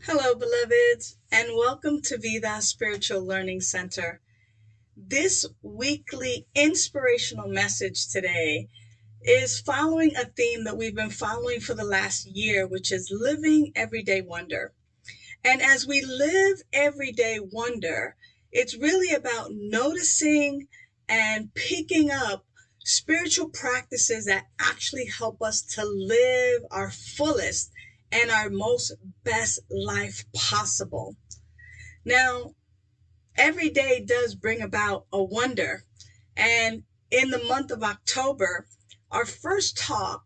Hello, beloveds, and welcome to Vida Spiritual Learning Center. This weekly inspirational message today is following a theme that we've been following for the last year, which is living everyday wonder. And as we live everyday wonder, it's really about noticing and picking up spiritual practices that actually help us to live our fullest and our most best life possible. Now, every day does bring about a wonder. And in the month of October, our first talk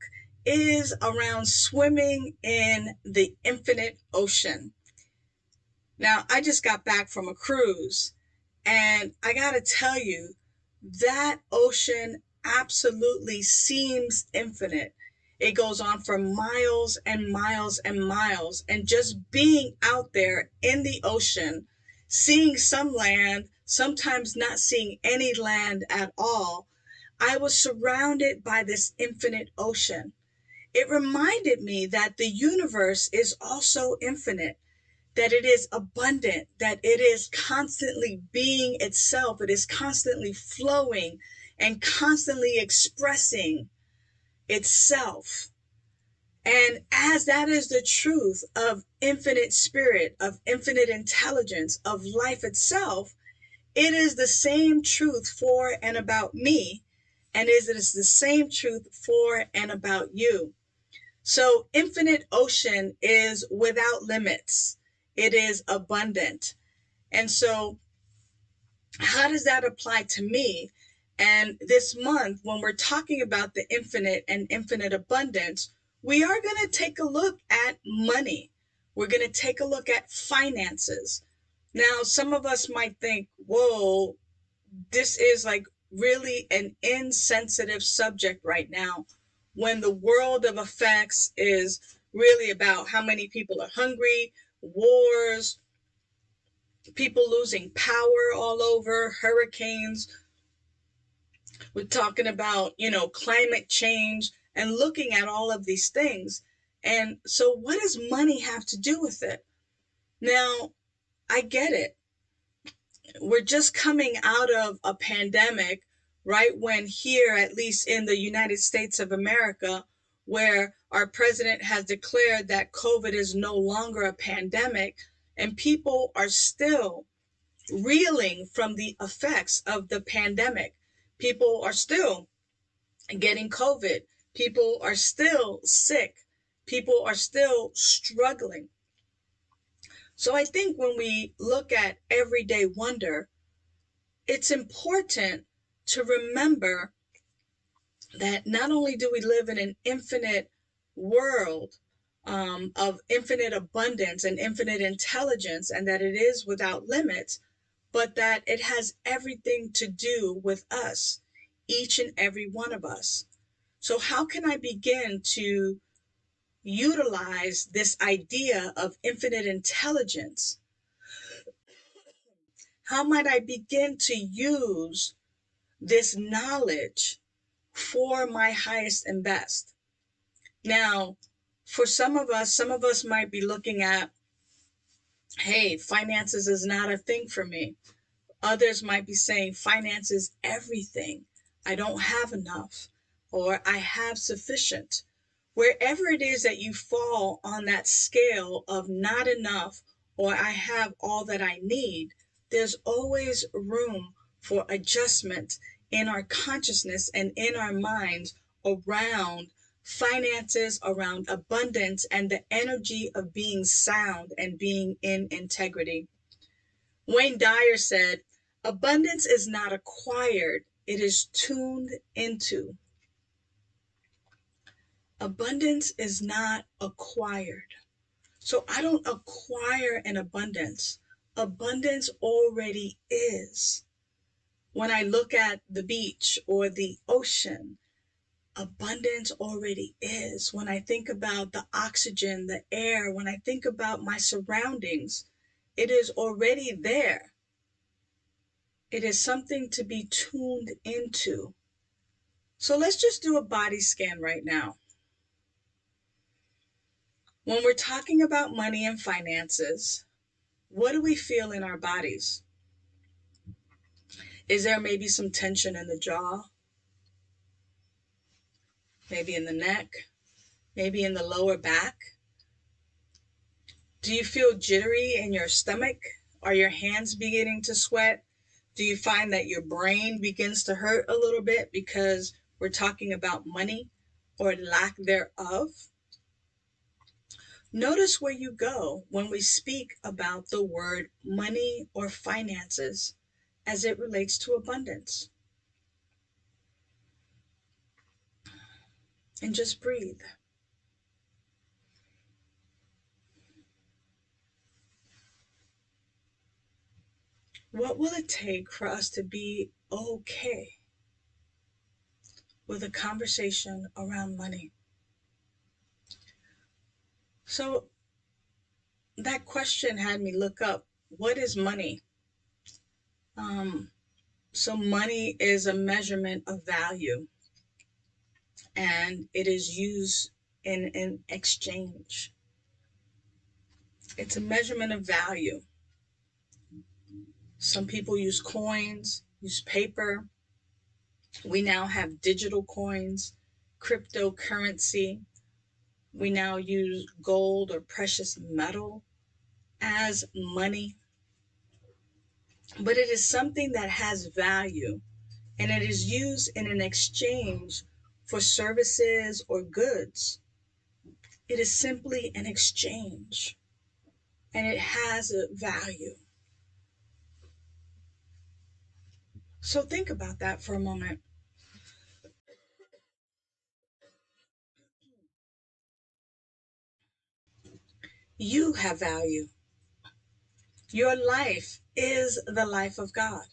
is around swimming in the infinite ocean. Now, I just got back from a cruise, and I got to tell you, that ocean absolutely seems infinite. It goes on for miles and miles and miles. And just being out there in the ocean, seeing some land, sometimes not seeing any land at all, I was surrounded by this infinite ocean. It reminded me that the universe is also infinite, that it is abundant, that it is constantly being itself, it is constantly flowing and constantly expressing itself. And as that is the truth of infinite spirit, of infinite intelligence, of life itself, it is the same truth for and about me, and it is the same truth for and about you. So infinite ocean is without limits. It is abundant. And so how does that apply to me? And this month, when we're talking about the infinite and infinite abundance, we are going to take a look at money. We're going to take a look at finances. Now, some of us might think, whoa, this is like really an insensitive subject right now, when the world of effects is really about how many people are hungry, wars, people losing power all over, hurricanes. We're talking about, climate change and looking at all of these things. And so what does money have to do with it? Now, I get it. We're just coming out of a pandemic, right when here, at least in the United States of America, where our president has declared that COVID is no longer a pandemic, and people are still reeling from the effects of the pandemic. People are still getting COVID. People are still sick. People are still struggling. So I think when we look at everyday wonder, it's important to remember that not only do we live in an infinite world of infinite abundance and infinite intelligence, and that it is without limits, but that it has everything to do with us, each and every one of us. So how can I begin to utilize this idea of infinite intelligence? How might I begin to use this knowledge for my highest and best? Now, for some of us might be looking at, hey, finances is not a thing for me. Others might be saying finance is everything. I don't have enough, or I have sufficient. Wherever it is that you fall on that scale of not enough, or I have all that I need, there's always room for adjustment in our consciousness and in our minds around finances, around abundance, and the energy of being sound and being in integrity. Wayne Dyer said, abundance is not acquired, it is tuned into. Abundance is not acquired. So I don't acquire an abundance. Abundance already is. When I look at the beach or the ocean, abundance already is. When I think about the oxygen, the air, when I think about my surroundings, it is already there. It is something to be tuned into. So let's just do a body scan right now. When we're talking about money and finances, what do we feel in our bodies? Is there maybe some tension in the jaw? Maybe in the neck? Maybe in the lower back? Do you feel jittery in your stomach? Are your hands beginning to sweat? Do you find that your brain begins to hurt a little bit because we're talking about money or lack thereof? Notice where you go when we speak about the word money or finances as it relates to abundance. And just breathe. What will it take for us to be okay with a conversation around money? So that question had me look up, what is money? So money is a measurement of value, and it is used in an exchange. It's a measurement of value. Some people use coins, use paper. We now have digital coins, cryptocurrency. We now use gold or precious metal as money. But it is something that has value, and it is used in an exchange for services or goods. It is simply an exchange, and it has a value. So think about that for a moment. You have value. Your life is the life of God.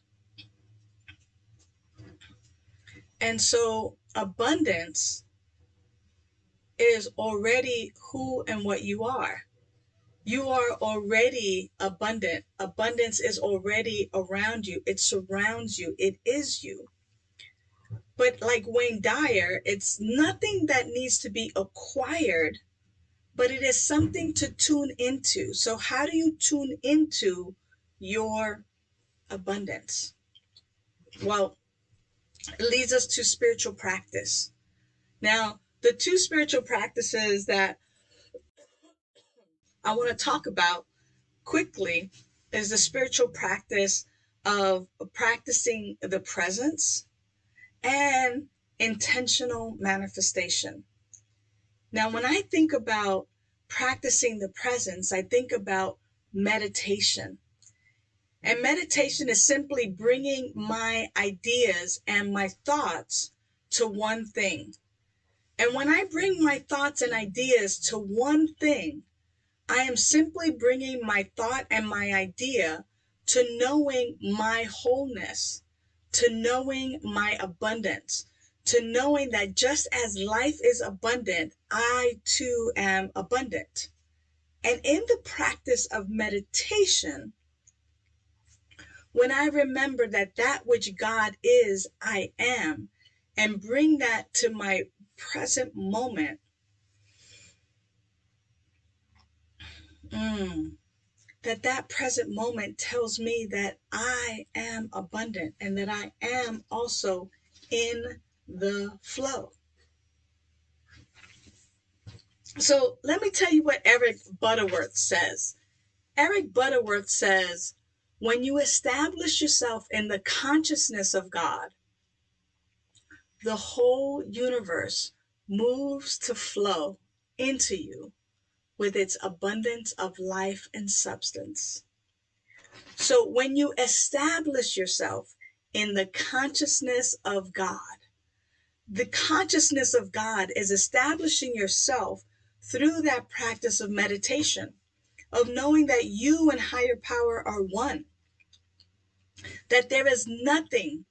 And so abundance is already who and what you are. You are already abundant. Abundance is already around you. It surrounds you. It is you. But like Wayne Dyer, it's nothing that needs to be acquired, but it is something to tune into. So how do you tune into your abundance? Well, it leads us to spiritual practice. Now, the two spiritual practices that I want to talk about quickly is the spiritual practice of practicing the presence and intentional manifestation. Now, when I think about practicing the presence, I think about meditation. And meditation is simply bringing my ideas and my thoughts to one thing. And when I bring my thoughts and ideas to one thing, I am simply bringing my thought and my idea to knowing my wholeness, to knowing my abundance, to knowing that just as life is abundant, I too am abundant. And in the practice of meditation, when I remember that that which God is, I am, and bring that to my present moment, that present moment tells me that I am abundant and that I am also in the flow. So let me tell you what Eric Butterworth says. Eric Butterworth says, when you establish yourself in the consciousness of God, the whole universe moves to flow into you with its abundance of life and substance. So when you establish yourself in the consciousness of God, the consciousness of God is establishing yourself through that practice of meditation, of knowing that you and higher power are one, that there is nothing,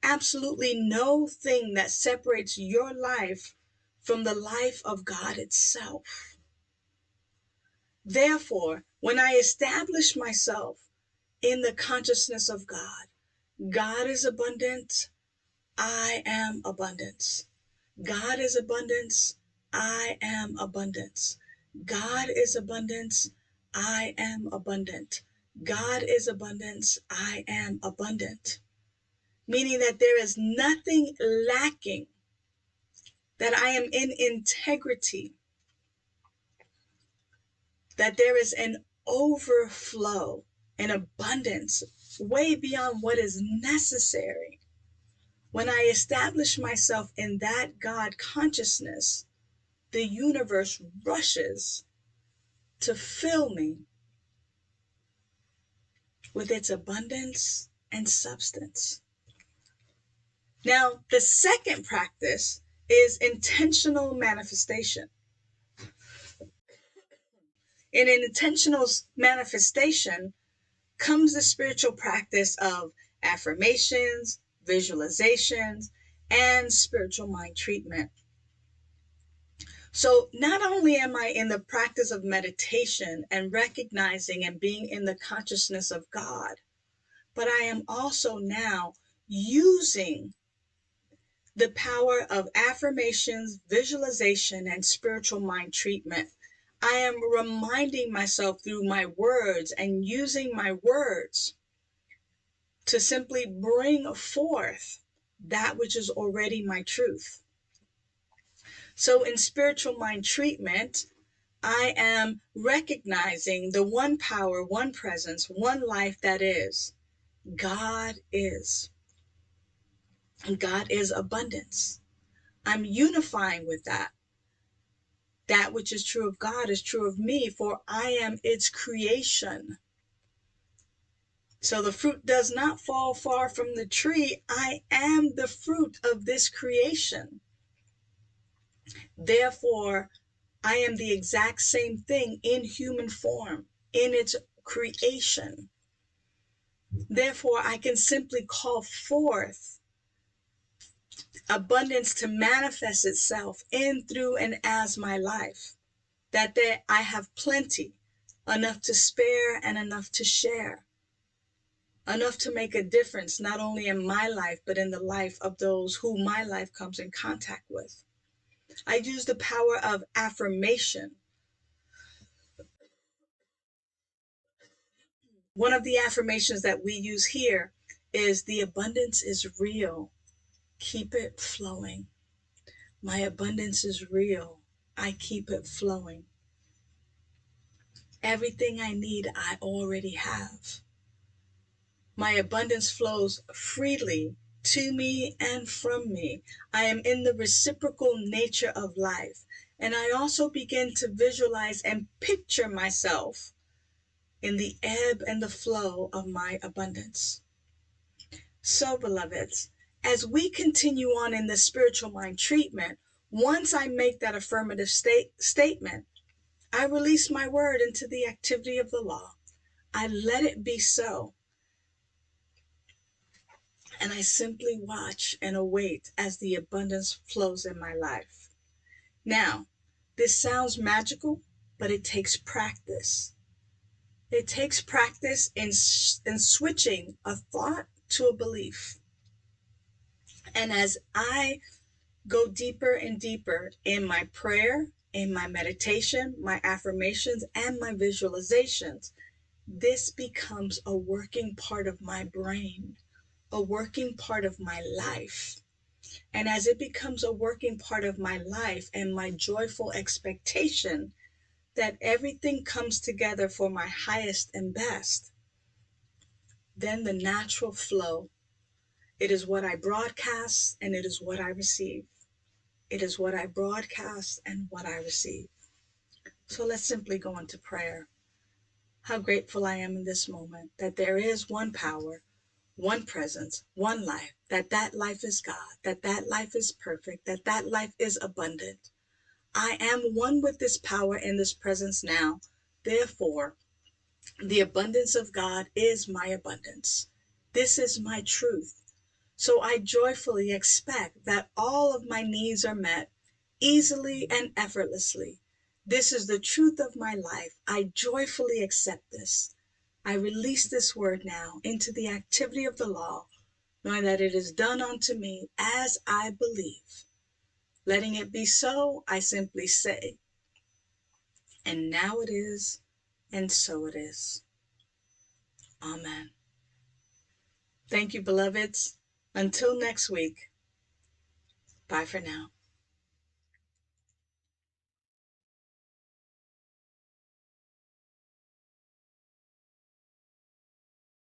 absolutely no thing that separates your life from the life of God itself. Therefore, when I establish myself in the consciousness of God, God is abundant, I am abundance. God is abundance, I am abundance. God is abundance. I am abundant. God is abundance. I am abundant. Meaning that there is nothing lacking, that I am in integrity, that there is an overflow, an abundance way beyond what is necessary. When I establish myself in that God consciousness, the universe rushes to fill me with its abundance and substance. Now, the second practice is intentional manifestation. In an intentional manifestation comes the spiritual practice of affirmations, visualizations, and spiritual mind treatment. So not only am I in the practice of meditation and recognizing and being in the consciousness of God, but I am also now using the power of affirmations, visualization, and spiritual mind treatment. I am reminding myself through my words and using my words to simply bring forth that which is already my truth. So in spiritual mind treatment, I am recognizing the one power, one presence, one life that is. God is. And God is abundance. I'm unifying with that. That which is true of God is true of me, for I am its creation. So the fruit does not fall far from the tree. I am the fruit of this creation. Therefore, I am the exact same thing in human form, in its creation. Therefore, I can simply call forth abundance to manifest itself in, through, and as my life. That I have plenty, enough to spare and enough to share. Enough to make a difference, not only in my life, but in the life of those who my life comes in contact with. I use the power of affirmation. One of the affirmations that we use here is the abundance is real. Keep it flowing. My abundance is real. I keep it flowing. Everything I need, I already have. My abundance flows freely to me and from me. I am in the reciprocal nature of life. And I also begin to visualize and picture myself in the ebb and the flow of my abundance. So, beloveds, as we continue on in the spiritual mind treatment, once I make that affirmative statement, I release my word into the activity of the law. I let it be so. And I simply watch and await as the abundance flows in my life. Now, this sounds magical, but it takes practice. It takes practice in switching a thought to a belief. And as I go deeper and deeper in my prayer, in my meditation, my affirmations, and my visualizations, this becomes a working part of my brain, a working part of my life. And as it becomes a working part of my life and my joyful expectation that everything comes together for my highest and best, then the natural flow, it is what I broadcast and it is what I receive. It is what I broadcast and what I receive. So let's simply go into prayer. How grateful I am in this moment that there is one power, one presence, one life, that life is God, that life is perfect, that life is abundant. I am one with this power and this presence now. Therefore, the abundance of God is my abundance. This is my truth. So I joyfully expect that all of my needs are met easily and effortlessly. This is the truth of my life. I joyfully accept this. I release this word now into the activity of the law, knowing that it is done unto me as I believe. Letting it be so, I simply say, and now it is, and so it is. Amen. Thank you, beloveds. Until next week, bye for now.